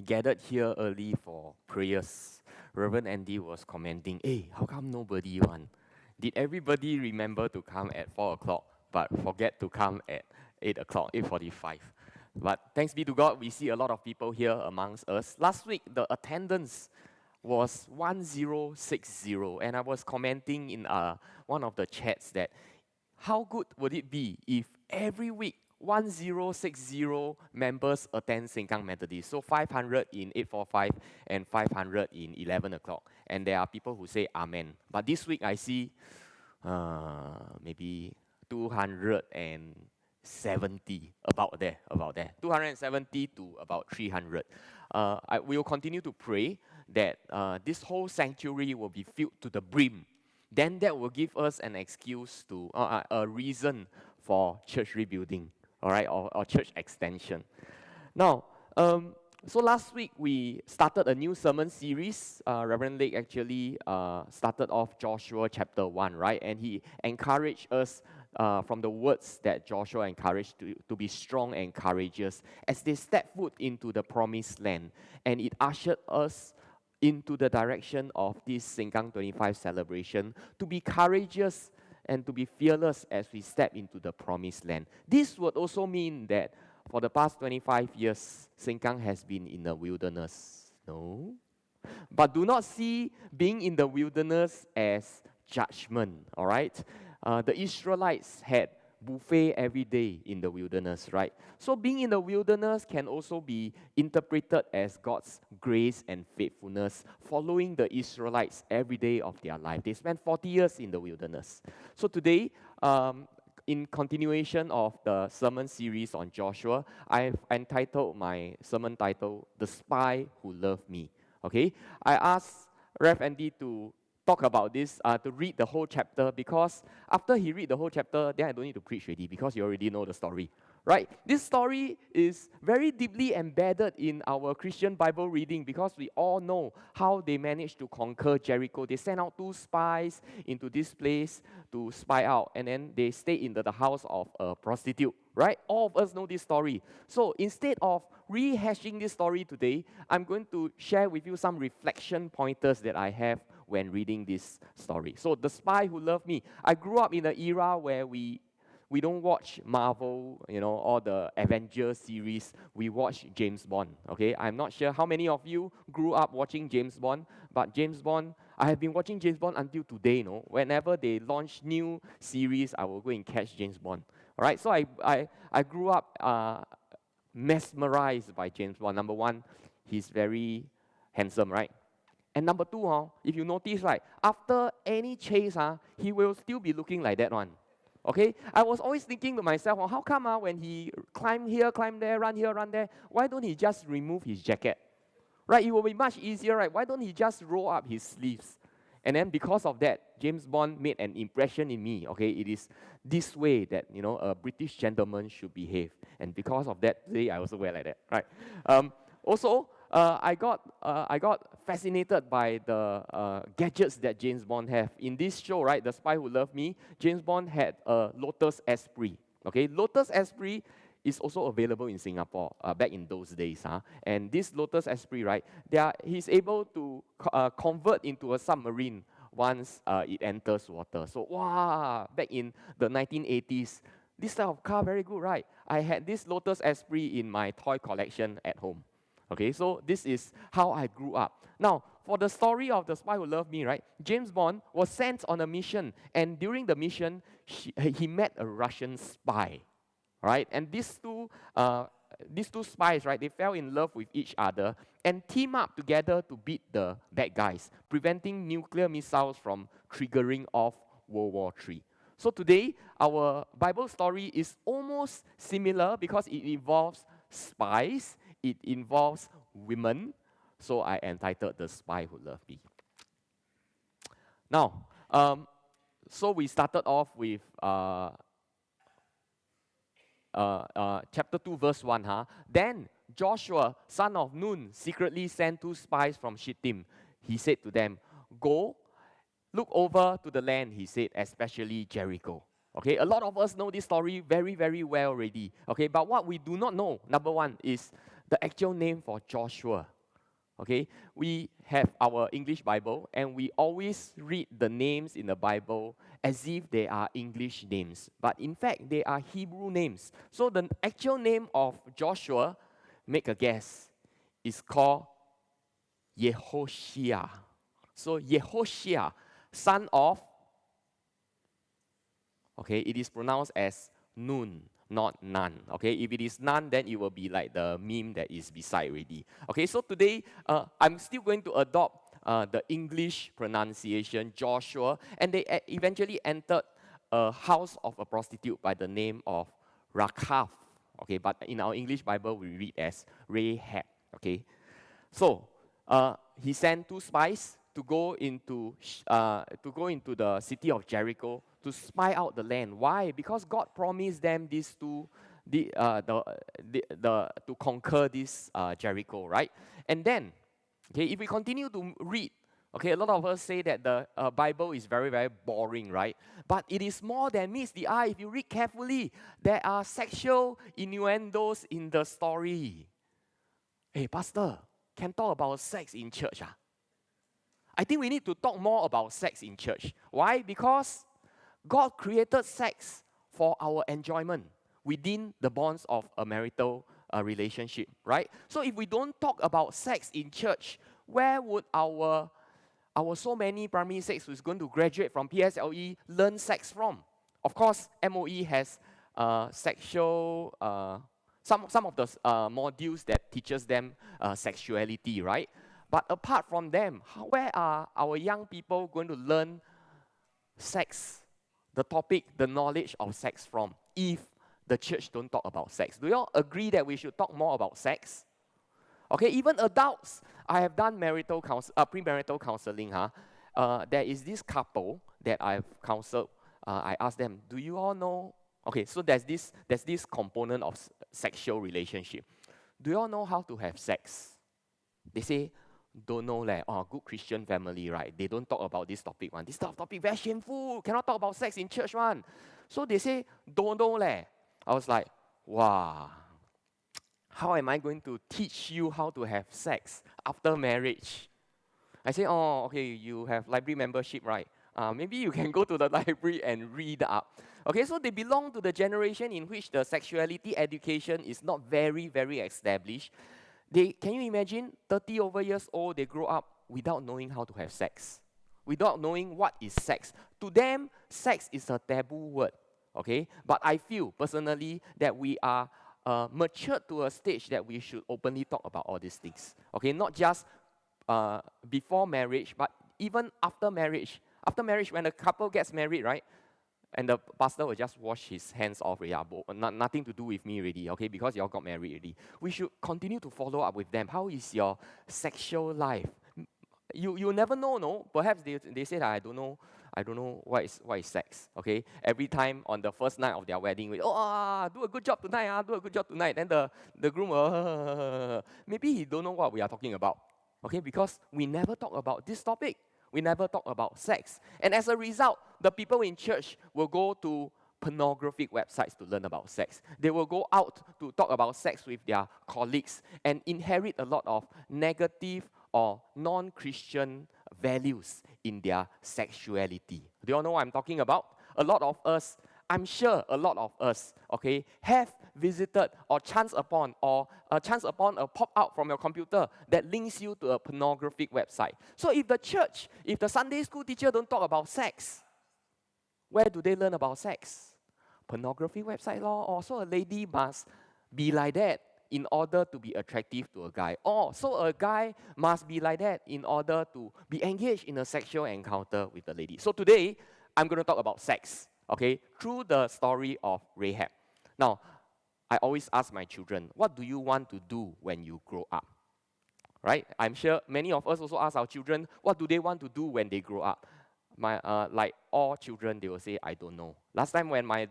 gathered here early for prayers, Reverend Andy was commenting, hey, how come nobody won? Did everybody remember to come at 4 o'clock, but forget to come at 8 o'clock, 8:45? But thanks be to God, we see a lot of people here amongst us. Last week, the attendance was 1060, and I was commenting in one of the chats that how good would it be if every week 1060 members attend Sengkang Methodist? So 500 in 8:45 and 500 in 11 o'clock. And there are people who say Amen. But this week I see maybe 270, about there. 270 to about 300. I will continue to pray that this whole sanctuary will be filled to the brim. Then that will give us an excuse to, a reason for church rebuilding, all right, or church extension. Now, so last week we started a new sermon series. Reverend Lake actually started off Joshua chapter 1, right? And he encouraged us from the words that Joshua encouraged to be strong and courageous as they step foot into the promised land. And it ushered us into the direction of this Sengkang 25 celebration to be courageous and to be fearless as we step into the promised land. This would also mean that for the past 25 years, Sengkang has been in the wilderness. No? But do not see being in the wilderness as judgment, all right? The Israelites had buffet every day in the wilderness, right? So being in the wilderness can also be interpreted as God's grace and faithfulness following the Israelites every day of their life. They spent 40 years in the wilderness. So today, in continuation of the sermon series on Joshua, I've entitled my sermon title, The Spy Who Loved Me. Okay, I asked Rev Andy to talk about this, to read the whole chapter, because after he read the whole chapter, then I don't need to preach already, because you already know the story, right? This story is very deeply embedded in our Christian Bible reading, because we all know how they managed to conquer Jericho. They sent out 2 spies into this place to spy out, and then they stayed in the house of a prostitute, right? All of us know this story. So instead of rehashing this story today, I'm going to share with you some reflection pointers that I have when reading this story. So, The Spy Who Loved Me. I grew up in an era where we don't watch Marvel, or the Avengers series. We watch James Bond, okay? I'm not sure how many of you grew up watching James Bond, but James Bond, I have been watching James Bond until today, Whenever they launch new series, I will go and catch James Bond, all right? So, I grew up mesmerized by James Bond. Number one, he's very handsome, right? And number two, if you notice, right, after any chase, he will still be looking like that one. Okay? I was always thinking to myself, how come when he climb here, climb there, run here, run there, why don't he just remove his jacket? Right? It will be much easier, right? Why don't he just roll up his sleeves? And then because of that, James Bond made an impression in me. Okay? It is this way that, a British gentleman should behave. And because of that, today I also wear like that, right? Also, I got fascinated by the gadgets that James Bond have. In this show, right, The Spy Who Loved Me, James Bond had a Lotus Esprit. Okay, Lotus Esprit is also available in Singapore back in those days. And this Lotus Esprit, right, he's able to convert into a submarine once it enters water. So, wow, back in the 1980s, this type of car, very good, right? I had this Lotus Esprit in my toy collection at home. Okay, so this is how I grew up. Now, for the story of The Spy Who Loved Me, right, James Bond was sent on a mission, and during the mission, he met a Russian spy, right? And these two spies, right, they fell in love with each other and teamed up together to beat the bad guys, preventing nuclear missiles from triggering off World War III. So today, our Bible story is almost similar because it involves spies, it involves women, so I entitled The Spy Who Loved Me. Now, so we started off with chapter 2, verse 1. Then Joshua, son of Nun, secretly sent 2 spies from Shittim. He said to them, go, look over to the land, he said, especially Jericho. Okay, a lot of us know this story very, very well already. Okay, but what we do not know, number one, is the actual name for Joshua. Okay, we have our English Bible and we always read the names in the Bible as if they are English names. But in fact, they are Hebrew names. So the actual name of Joshua, make a guess, is called Yehoshua. So Yehoshua, son of, okay, it is pronounced as Nun, not Nun. Okay, if it is Nun, then it will be like the meme that is beside already. Okay, so today I'm still going to adopt the English pronunciation, Joshua, and they eventually entered a house of a prostitute by the name of Rachav. Okay, but in our English Bible we read as Rahab. Okay, so he sent 2 spies to go into the city of Jericho to spy out the land. Why? Because God promised them to conquer this Jericho, right? And then, okay, if we continue to read, okay, a lot of us say that the Bible is very, very boring, right? But it is more than meets the eye. If you read carefully, there are sexual innuendos in the story. Hey, Pastor, can talk about sex in church? I think we need to talk more about sex in church. Why? Because God created sex for our enjoyment within the bonds of a marital relationship, right? So if we don't talk about sex in church, where would our so many primary 6 who's going to graduate from PSLE learn sex from? Of course, MOE has sexual, some of the modules that teaches them sexuality, right? But apart from them, where are our young people going to learn sex, the topic, the knowledge of sex from, if the church don't talk about sex? Do you all agree that we should talk more about sex? Okay, even adults, I have done premarital counseling. There is this couple that I've counseled. I asked them, do you all know? Okay, so there's this component of sexual relationship. Do you all know how to have sex? They say, don't know leh. Oh, good Christian family, right? They don't talk about this topic one. This topic very shameful. Cannot talk about sex in church one. So they say, don't know leh. I was like, wow. How am I going to teach you how to have sex after marriage? I say, oh, okay, you have library membership, right? Maybe you can go to the library and read up. Okay, so they belong to the generation in which the sexuality education is not very, very established. Can you imagine 30 over years old, they grow up without knowing how to have sex, without knowing what is sex. To them, sex is a taboo word, okay? But I feel personally that we are matured to a stage that we should openly talk about all these things, okay? Not just before marriage, but even after marriage. After marriage, when a couple gets married, right? And the pastor will just wash his hands off. Yeah, nothing to do with me already, okay? Because you all got married already. We should continue to follow up with them. How is your sexual life? You never know, no? Perhaps they say that I don't know what is sex, okay? Every time on the first night of their wedding, do a good job tonight, do a good job tonight. Then the groom, maybe he don't know what we are talking about, okay? Because we never talk about this topic. We never talk about sex. And as a result, the people in church will go to pornographic websites to learn about sex. They will go out to talk about sex with their colleagues and inherit a lot of negative or non-Christian values in their sexuality. Do you all know what I'm talking about? A lot of us, I'm sure a lot of us, okay, have visited or chance upon a pop-out from your computer that links you to a pornographic website. So if the Sunday school teacher don't talk about sex, where do they learn about sex? Pornography website law. Or so a lady must be like that in order to be attractive to a guy. Or so a guy must be like that in order to be engaged in a sexual encounter with a lady. So today, I'm going to talk about sex, okay, through the story of Rahab. Now, I always ask my children, what do you want to do when you grow up? Right? I'm sure many of us also ask our children, what do they want to do when they grow up? Like all children, they will say, I don't know. Last time when my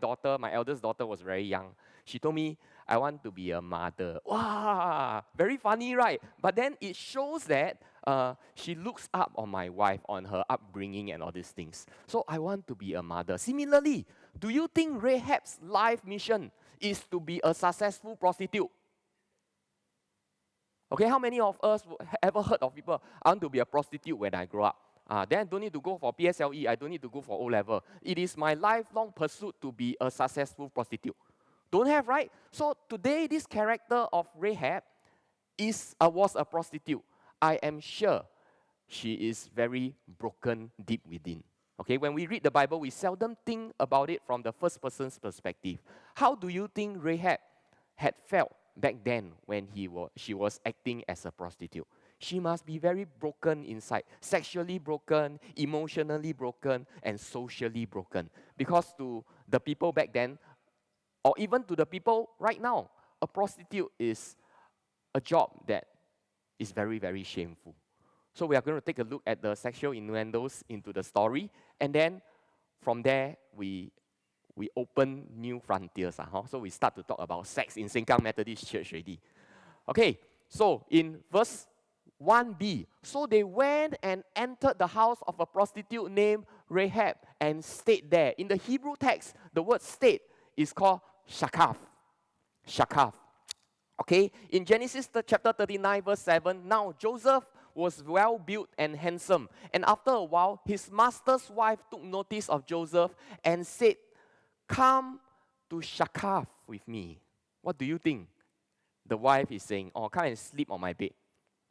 eldest daughter was very young, she told me, I want to be a mother. Wow, very funny, right? But then it shows that she looks up on my wife, on her upbringing and all these things. So I want to be a mother. Similarly, do you think Rahab's life mission is to be a successful prostitute? Okay, how many of us ever heard of people, I want to be a prostitute when I grow up? Then I don't need to go for PSLE, I don't need to go for O-level. It is my lifelong pursuit to be a successful prostitute. Don't have, right? So today, this character of Rahab was a prostitute. I am sure she is very broken deep within. Okay, when we read the Bible, we seldom think about it from the first person's perspective. How do you think Rahab had felt back then when she was acting as a prostitute? She must be very broken inside, sexually broken, emotionally broken, and socially broken. Because to the people back then, or even to the people right now, a prostitute is a job that is very, very shameful. So we are going to take a look at the sexual innuendos into the story, and then from there we open new frontiers. So we start to talk about sex in Sengkang Methodist Church already. Okay, so in verse 1b, so they went and entered the house of a prostitute named Rahab and stayed there. In the Hebrew text, the word stayed is called shakaf. Shakaf. Okay, in Genesis chapter 39, verse 7, now Joseph was well built and handsome. And after a while, his master's wife took notice of Joseph and said, come to shakaf with me. What do you think? The wife is saying, oh, come and sleep on my bed.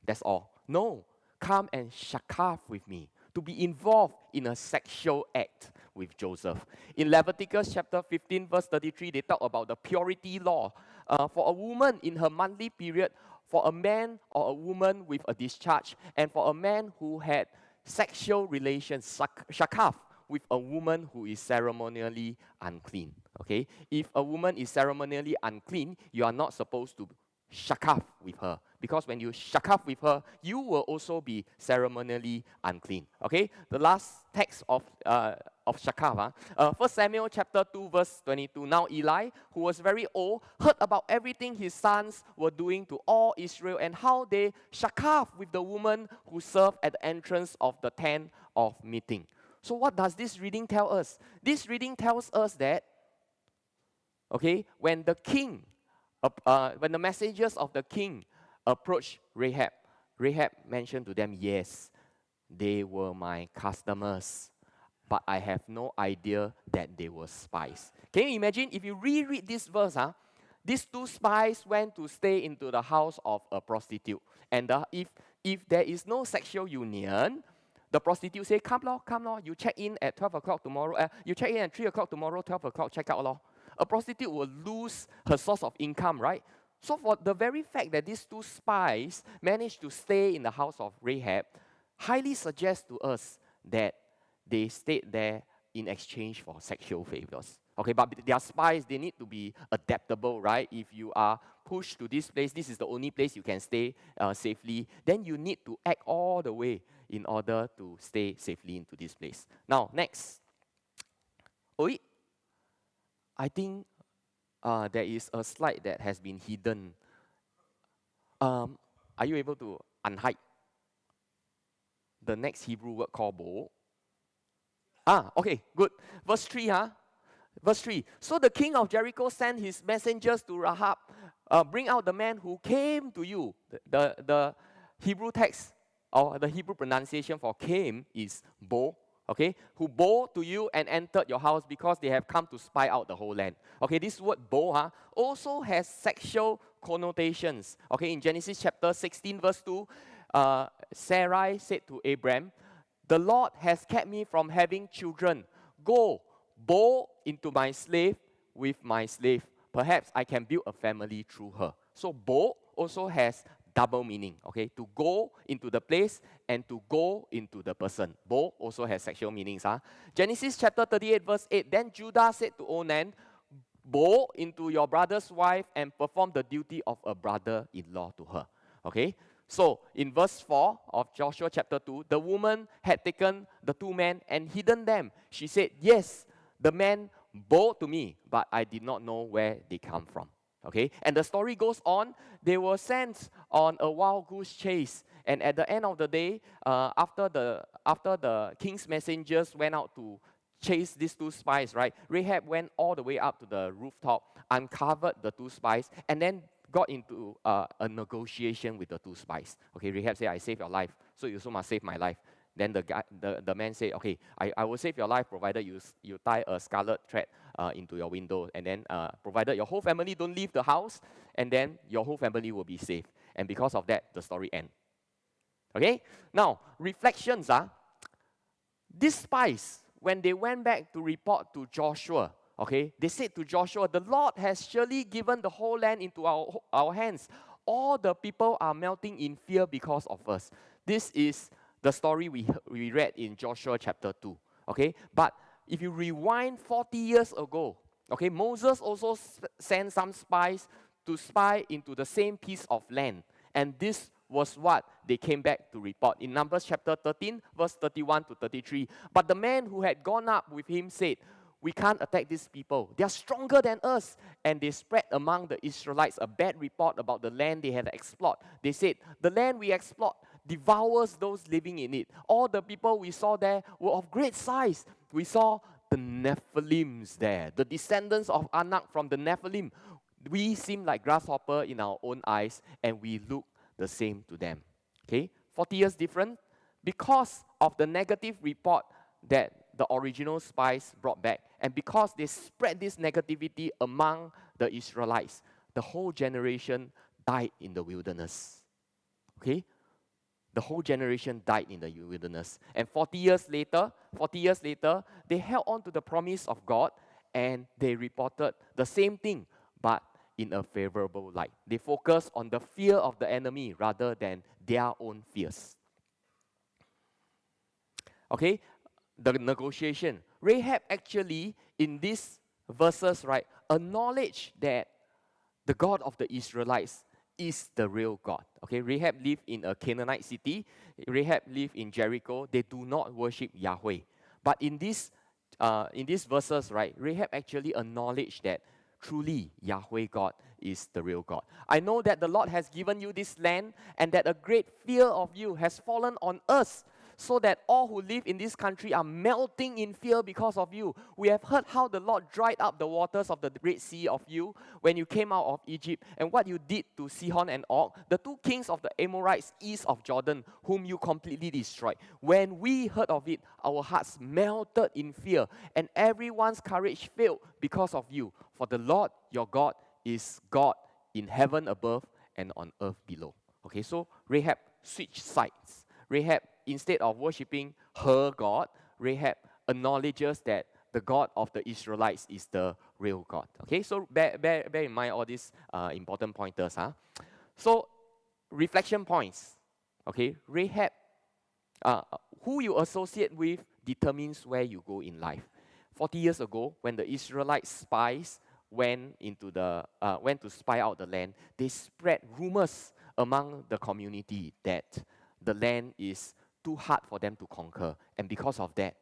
That's all. No, come and shakaf with me. To be involved in a sexual act with Joseph. In Leviticus chapter 15, verse 33, they talk about the purity law. For a woman in her monthly period, for a man or a woman with a discharge, and for a man who had sexual relations, shakaf, with a woman who is ceremonially unclean. Okay? If a woman is ceremonially unclean, you are not supposed to shakaf with her. Because when you shakaf with her, you will also be ceremonially unclean. Okay? The last text of shakaf. 1 Samuel chapter 2 verse 22. Now Eli, who was very old, heard about everything his sons were doing to all Israel and how they shakaf with the woman who served at the entrance of the tent of meeting. So what does this reading tell us? This reading tells us that, okay, when the king, when the messengers of the king approached Rahab, Rahab mentioned to them, yes, they were my customers, but I have no idea that they were spies. Can you imagine if you reread this verse? These two spies went to stay into the house of a prostitute. And if there is no sexual union, the prostitute say, come law, you check in at 12 o'clock tomorrow. You check in at 3 o'clock tomorrow, 12 o'clock, check out law. A prostitute will lose her source of income, right? So for the very fact that these two spies managed to stay in the house of Rahab, highly suggests to us that they stayed there in exchange for sexual favors. Okay, but they are spies, they need to be adaptable, right? If you are pushed to this place, this is the only place you can stay safely, then you need to act all the way in order to stay safely into this place. Now, next. I think there is a slide that has been hidden. Are you able to unhide the next Hebrew word called bo? Okay, good. Verse 3, Verse 3. So the king of Jericho sent his messengers to Rahab, bring out the man who came to you. The Hebrew text, or the Hebrew pronunciation for came is bo. Okay, who bowed to you and entered your house because they have come to spy out the whole land. Okay, this word bow also has sexual connotations. Okay, in Genesis chapter 16 verse 2, Sarai said to Abram, the Lord has kept me from having children. Go, bow into my slave with my slave. Perhaps I can build a family through her. So bow also has double meaning, okay? To go into the place and to go into the person. Both also has sexual meanings. Genesis chapter 38 verse 8, then Judah said to Onan, go into your brother's wife and perform the duty of a brother-in-law to her. Okay? So, in verse 4 of Joshua chapter 2, the woman had taken the two men and hidden them. She said, yes, the men bowed to me, but I did not know where they come from. Okay, and the story goes on. They were sent on a wild goose chase, and at the end of the day, after the king's messengers went out to chase these two spies, right? Rahab went all the way up to the rooftop, uncovered the two spies, and then got into a negotiation with the two spies. Okay, Rahab said, I saved your life, so you also must save my life. Then the man said, okay, I will save your life provided you tie a scarlet thread into your window, and then provided your whole family don't leave the house, and then your whole family will be saved. And because of that, the story ends. Okay, now reflections are, these spies, when they went back to report to Joshua, okay, they said to Joshua, the Lord has surely given the whole land into our hands. All the people are melting in fear because of us. This is the story we read in Joshua chapter 2. Okay, but if you rewind 40 years ago, okay, Moses also sent some spies to spy into the same piece of land. And this was what they came back to report in Numbers chapter 13, verse 31 to 33. But the man who had gone up with him said, we can't attack these people. They are stronger than us. And they spread among the Israelites a bad report about the land they had explored. They said, the land we explored devours those living in it. All the people we saw there were of great size. We saw the Nephilims there, the descendants of Anak from the Nephilim. We seem like grasshopper in our own eyes, and we look the same to them. Okay, 40 years different because of the negative report that the original spies brought back, and because they spread this negativity among the Israelites, the whole generation died in the wilderness. Okay, the whole generation died in the wilderness, and 40 years later, they held on to the promise of God, and they reported the same thing, but in a favorable light. They focus on the fear of the enemy rather than their own fears. Okay, the negotiation. Rahab actually, in these verses, right, acknowledged that the God of the Israelites is the real God. Okay, Rahab lived in a Canaanite city. Rahab lived in Jericho. They do not worship Yahweh. But in these verses, right, Rahab actually acknowledged that truly, Yahweh God is the real God. I know that the Lord has given you this land, and that a great fear of you has fallen on us, so that all who live in this country are melting in fear because of you. We have heard how the Lord dried up the waters of the Red Sea of you when you came out of Egypt, and what you did to Sihon and Og, the two kings of the Amorites east of Jordan, whom you completely destroyed. When we heard of it, our hearts melted in fear, and everyone's courage failed because of you. For the Lord your God is God in heaven above and on earth below. Okay, so Rahab switched sides. Rahab, instead of worshipping her God, Rahab acknowledges that the God of the Israelites is the real God. Okay, so bear in mind all these important pointers. So, reflection points. Okay, Rahab, who you associate with determines where you go in life. 40 years ago, when the Israelite spies went to spy out the land, they spread rumors among the community that the land is too hard for them to conquer, and because of that,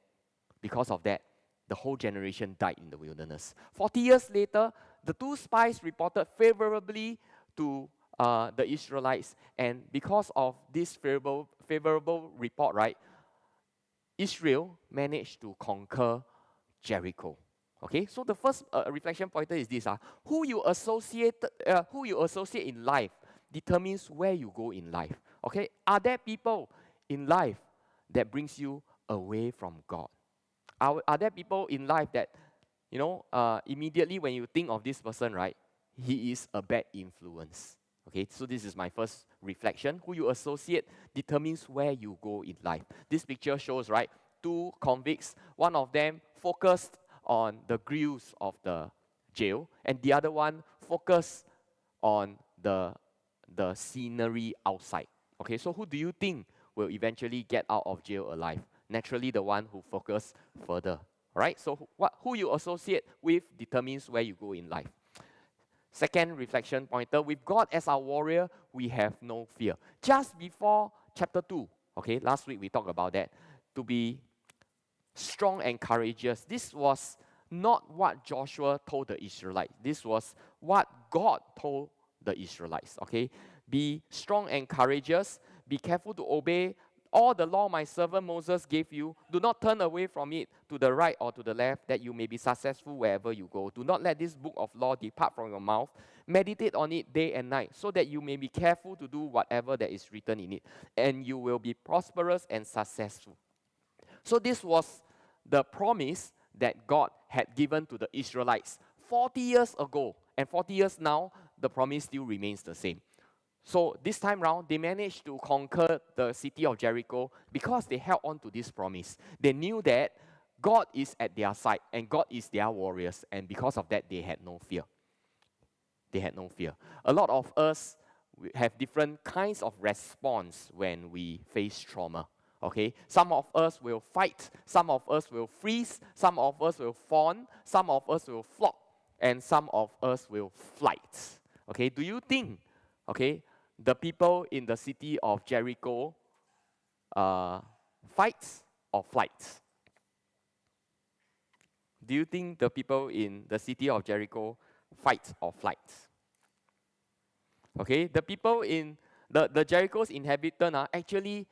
the whole generation died in the wilderness. 40 years later, the two spies reported favorably to the Israelites, and because of this favorable report, right, Israel managed to conquer Jericho. Okay, so the first reflection pointer is this: who you associate in life determines where you go in life. Okay, are there people in life that brings you away from God? Are there people in life that, immediately when you think of this person, right, he is a bad influence? Okay, so this is my first reflection. Who you associate determines where you go in life. This picture shows, right, two convicts. One of them focused on the grills of the jail, and the other one focused on the scenery outside. Okay, so who do you think will eventually get out of jail alive? Naturally, the one who focuses further. Right? So who you associate with determines where you go in life. Second reflection pointer: with God as our warrior, we have no fear. Just before chapter 2, okay, last week we talked about that. To be strong and courageous. This was not what Joshua told the Israelites. This was what God told the Israelites. Okay, be strong and courageous. Be careful to obey all the law my servant Moses gave you, do not turn away from it to the right or to the left, that you may be successful wherever you go. Do not let this book of law depart from your mouth. Meditate on it day and night, so that you may be careful to do whatever that is written in it, and you will be prosperous and successful. So this was the promise that God had given to the Israelites 40 years ago. And 40 years now, the promise still remains the same. So this time round, they managed to conquer the city of Jericho because they held on to this promise. They knew that God is at their side and God is their warriors. And because of that, they had no fear. They had no fear. A lot of us have different kinds of response when we face trauma. Okay, some of us will fight, some of us will freeze, some of us will fawn, some of us will flop, and some of us will flight. Okay, do you think, okay, the people in the city of Jericho fights or flights? Do you think the people in the city of Jericho fights or flights? Okay, the people in the Jericho's inhabitants actually,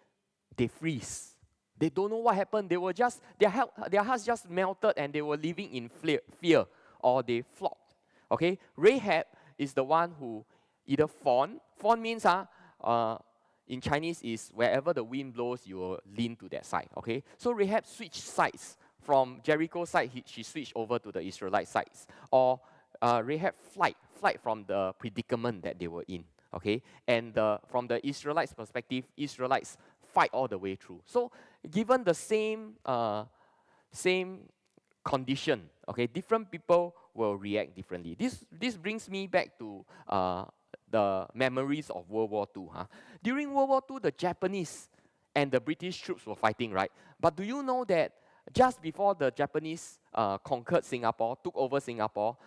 they freeze. They don't know what happened. They were just, their hearts just melted and they were living in fear, or they flopped. Okay, Rahab is the one who either fawn. Fawn means in Chinese is wherever the wind blows, you will lean to that side. Okay, so Rahab switched sides. From Jericho side, she switched over to the Israelite sides. Or Rahab flight from the predicament that they were in. Okay, and from the Israelites' perspective, Israelites fight all the way through. So given the same condition, okay, different people will react differently. This brings me back to the memories of World War II. During World War II, the Japanese and the British troops were fighting, right? But do you know that just before the Japanese conquered Singapore, took over Singapore,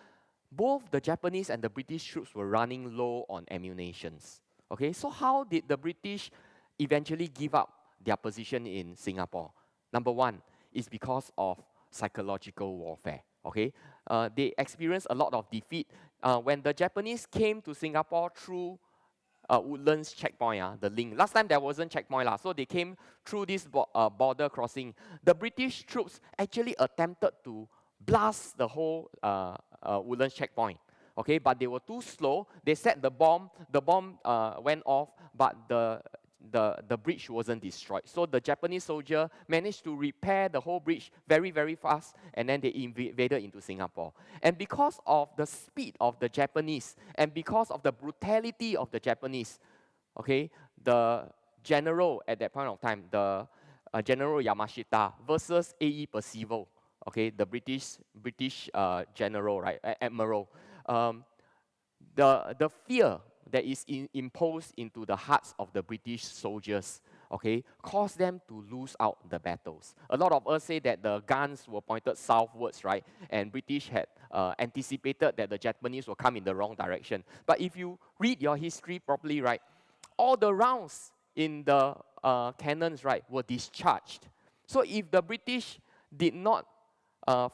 both the Japanese and the British troops were running low on ammunitions. Okay, so how did the British eventually give up their position in Singapore? Number one is because of psychological warfare. Okay, they experienced a lot of defeat. When the Japanese came to Singapore through Woodlands checkpoint, the link. Last time there wasn't checkpoint, so they came through this border crossing. The British troops actually attempted to blast the whole Woodlands checkpoint. Okay, but they were too slow. They set the bomb. The bomb went off, but the bridge wasn't destroyed. So the Japanese soldier managed to repair the whole bridge very, very fast, and then they invaded into Singapore. And because of the speed of the Japanese, and because of the brutality of the Japanese, okay, the general at that point of time, the General Yamashita versus A.E. Percival, okay, the British general, right, admiral, the fear that is imposed into the hearts of the British soldiers, okay, caused them to lose out the battles. A lot of us say that the guns were pointed southwards, right, and British had anticipated that the Japanese will come in the wrong direction. But if you read your history properly, right, all the rounds in the cannons, right, were discharged. So if the British did not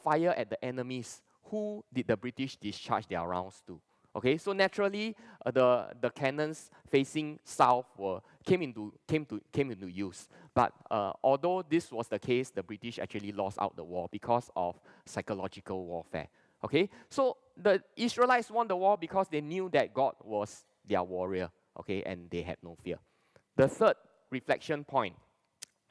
fire at the enemies, who did the British discharge their rounds to? Okay, so naturally, the cannons facing south came into use. But although this was the case, the British actually lost out the war because of psychological warfare. Okay, so the Israelites won the war because they knew that God was their warrior. Okay, and they had no fear. The third reflection point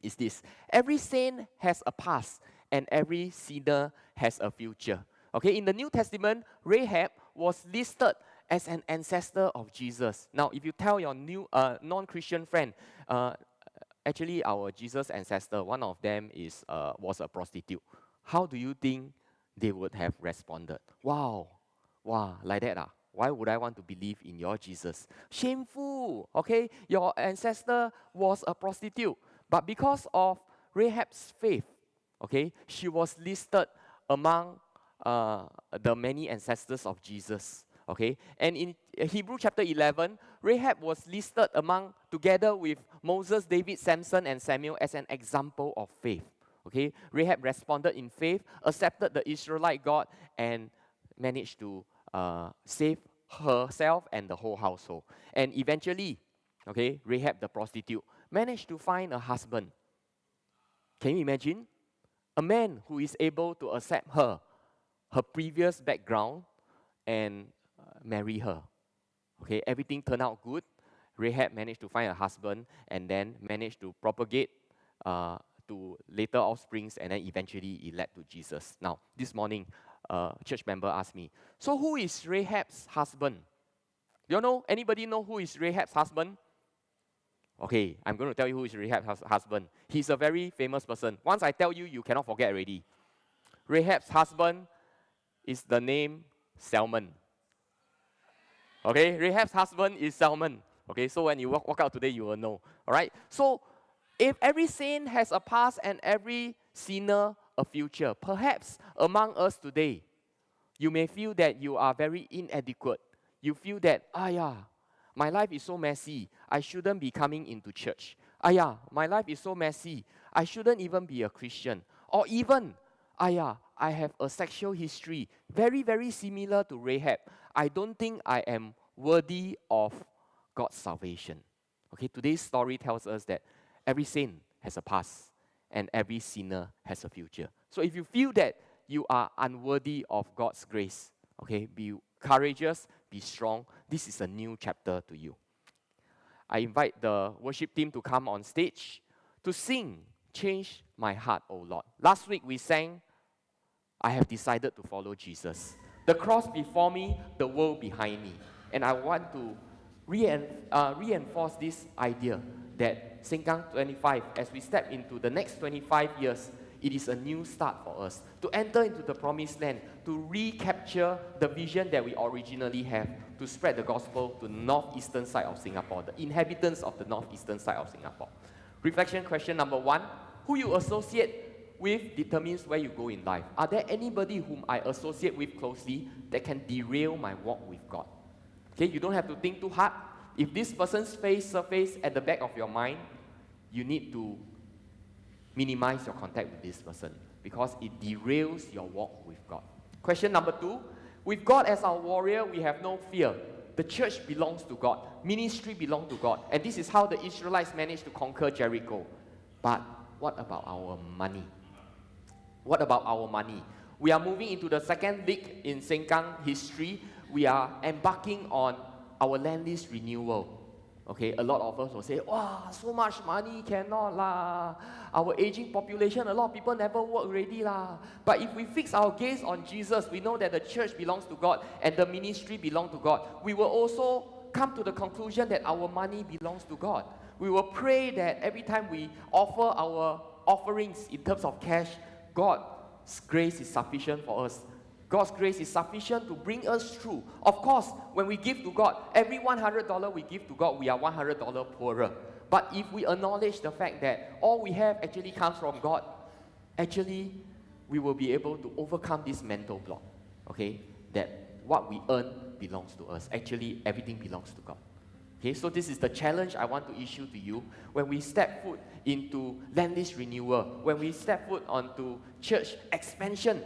is this: every saint has a past, and every sinner has a future. Okay, in the New Testament, Rahab was listed as an ancestor of Jesus. Now, if you tell your non-Christian friend, actually our Jesus ancestor, one of them was a prostitute, how do you think they would have responded? Wow, like that. Why would I want to believe in your Jesus? Shameful, okay? Your ancestor was a prostitute. But because of Rahab's faith, okay, she was listed among the many ancestors of Jesus. Okay, and in Hebrew chapter 11, Rahab was listed together with Moses, David, Samson, and Samuel as an example of faith. Okay, Rahab responded in faith, accepted the Israelite God, and managed to save herself and the whole household. And eventually, okay, Rahab the prostitute, managed to find a husband. Can you imagine? A man who is able to accept her previous background, and marry her. Okay, everything turned out good. Rahab managed to find a husband and then managed to propagate to later offsprings, and then eventually it led to Jesus. Now, this morning, a church member asked me, so who is Rahab's husband? Do you know? Anybody know who is Rahab's husband? Okay, I'm going to tell you who is Rahab's husband. He's a very famous person. Once I tell you, you cannot forget already. Rahab's husband is the name Salmon. Okay, Rahab's husband is Salmon. Okay, so when you walk out today, you will know. All right, so if every saint has a past and every sinner a future, perhaps among us today, you may feel that you are very inadequate. You feel that, my life is so messy, I shouldn't be coming into church. My life is so messy, I shouldn't even be a Christian. Or even, I have a sexual history very, very similar to Rahab. I don't think I am worthy of God's salvation. Okay, today's story tells us that every saint has a past and every sinner has a future. So if you feel that you are unworthy of God's grace, okay, be courageous, be strong. This is a new chapter to you. I invite the worship team to come on stage to sing Change My Heart, O Lord. Last week we sang, I have decided to follow Jesus. The cross before me, the world behind me. And I want to reinforce this idea that Sengkang 25, as we step into the next 25 years, it is a new start for us to enter into the promised land, to recapture the vision that we originally have, to spread the gospel to the northeastern side of Singapore, the inhabitants of the northeastern side of Singapore. Reflection question number 1, who you associate with determines where you go in life. Are there anybody whom I associate with closely that can derail my walk with God? Okay, you don't have to think too hard. If this person's face surface at the back of your mind, you need to minimize your contact with this person because it derails your walk with God. Question number 2, with God as our warrior, we have no fear. The church belongs to God. Ministry belongs to God. And this is how the Israelites managed to conquer Jericho. But what about our money? What about our money? We are moving into the second league in Sengkang history. We are embarking on our land lease renewal. Okay, a lot of us will say, wow, so much money, cannot lah. Our aging population, a lot of people never work already lah. But if we fix our gaze on Jesus, we know that the church belongs to God and the ministry belongs to God. We will also come to the conclusion that our money belongs to God. We will pray that every time we offer our offerings in terms of cash, God's grace is sufficient for us. God's grace is sufficient to bring us through. Of course, when we give to God, every $100 we give to God, we are $100 poorer. But if we acknowledge the fact that all we have actually comes from God, actually, we will be able to overcome this mental block, okay, that what we earn belongs to us. Actually, everything belongs to God. Okay, so this is the challenge I want to issue to you. When we step foot into land lease renewal, when we step foot onto church expansion,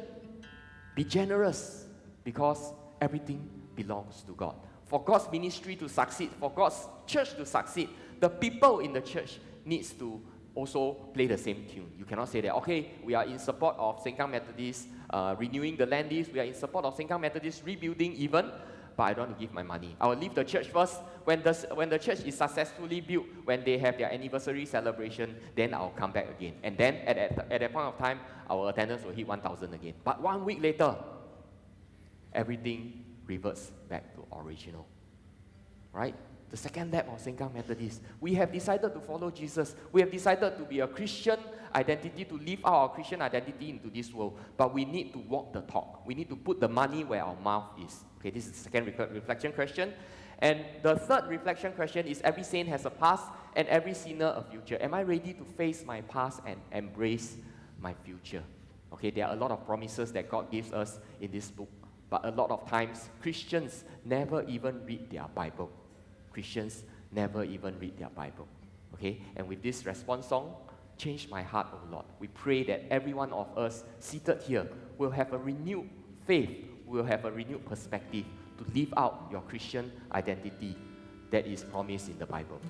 be generous because everything belongs to God. For God's ministry to succeed, for God's church to succeed, the people in the church needs to also play the same tune. You cannot say that, okay, we are in support of Sengkang Methodist renewing the land lease, we are in support of Sengkang Methodist rebuilding even, but I don't want to give my money. I will leave the church first. When the church is successfully built, when they have their anniversary celebration, then I'll come back again. And then at that point of time, our attendance will hit 1,000 again. But 1 week later, everything reverts back to original. Right? The second lap of Sengkang Methodist, we have decided to follow Jesus. We have decided to be a Christian identity, to live out our Christian identity into this world. But we need to walk the talk. We need to put the money where our mouth is. Okay, this is the second reflection question. And the third reflection question is, every saint has a past and every sinner a future. Am I ready to face my past and embrace my future? Okay, there are a lot of promises that God gives us in this book. But a lot of times, Christians never even read their Bible. Christians never even read their Bible. Okay, and with this response song, Change My Heart, O Lord, we pray that every one of us seated here will have a renewed faith, will have a renewed perspective to live out your Christian identity, that is promised in the Bible.